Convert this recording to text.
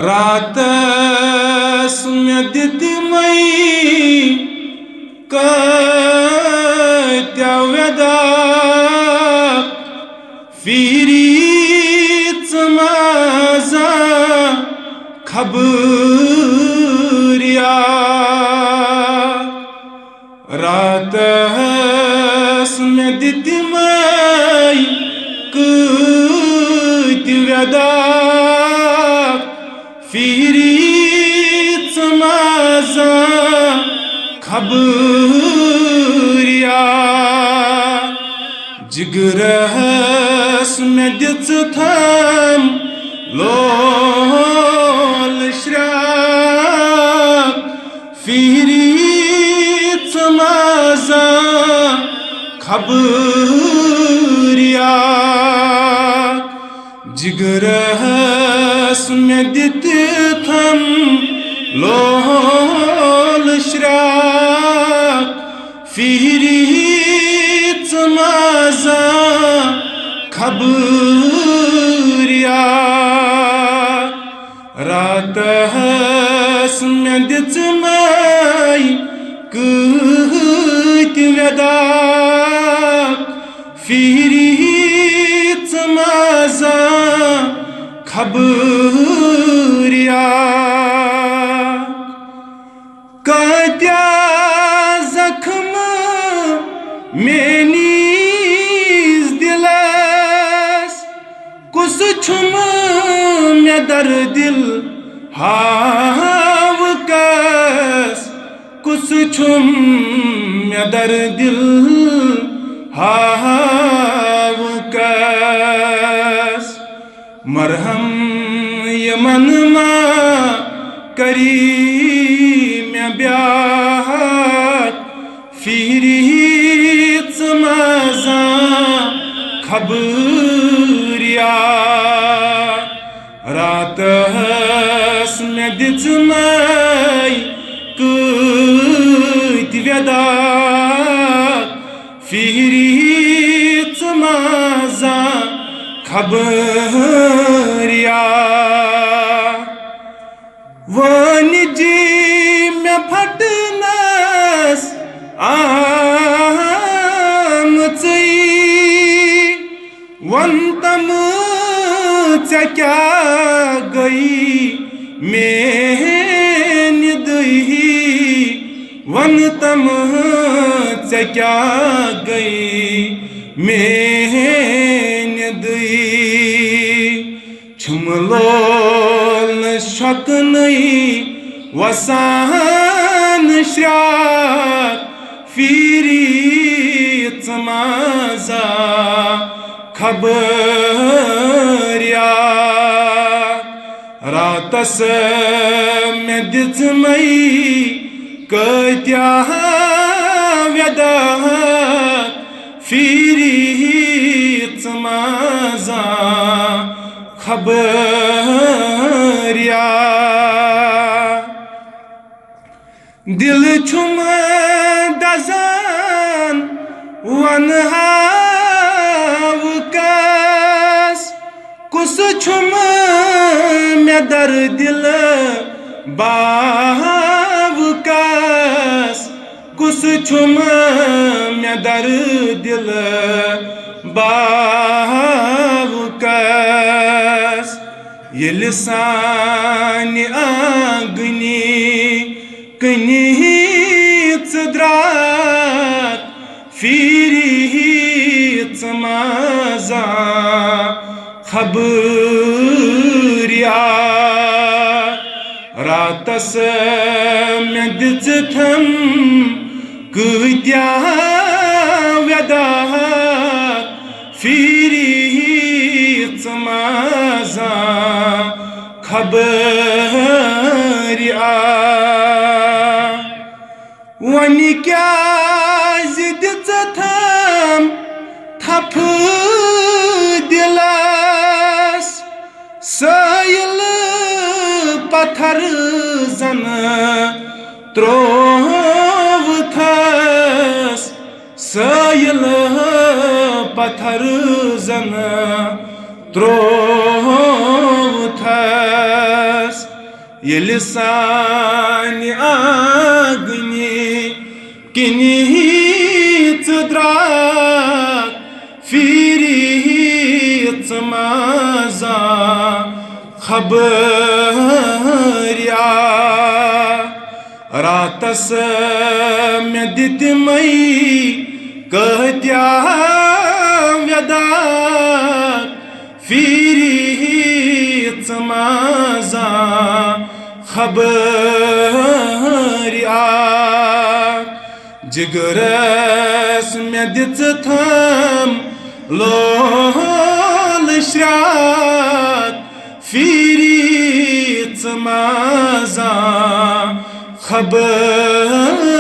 रातस में दितमई कत्या वेदा फिरीच माझा खबरिया रातस में दितमई कत्या वेदा फिरीच माझा खबरिया जिगरस में दिच थम लोल श्राक फिरीच माझा खबरिया जिगरस में दित थम लोल श्राक फिरीच माझा खबरिया रातस में दिच मई कत्या वेदा फिरीच माझा खबरिया कत्या जख्म मेनीस दिलस कुस छुम मे दर दिल हावकस कुस छुम मे दर दिल हावकस मरहम यमन मा करी में ब्याहत फिरीच माझा खबरिया रातस में दिच मई कत्या वेदा फिरीच माझा खबरिया वनिजी में फटनस आमचई वंतम क्या गई मेनी दही वंतम क्या गई मेनी दही छुमलोल शक नहीं वसान श्राक फिरीच माझा खबरिया रातस में दिच मई कत्या वेदा फिरीच माझा खबरिया दिल छुम दजान वन हावकस कुस छुम मे दर दिल बावकस कुस छुम मे दर दिल बावकस येल सानि आंगनी कनीच द्राक फिरीच माझा खबरिया रातस में दिच थम कत्या वेदा फिरीच माझा खबरिया वनी क्या दिच थम थप दिलस सैल पत्थर जन त्रोवथस सैल पत्थर जन त्रोवथस yeli sani agni kini tdrak firi maza khabariya ratas me ditmai kahtya vyadak firi maza khabariya jigaras me dittham lol shrat firi maza khabariya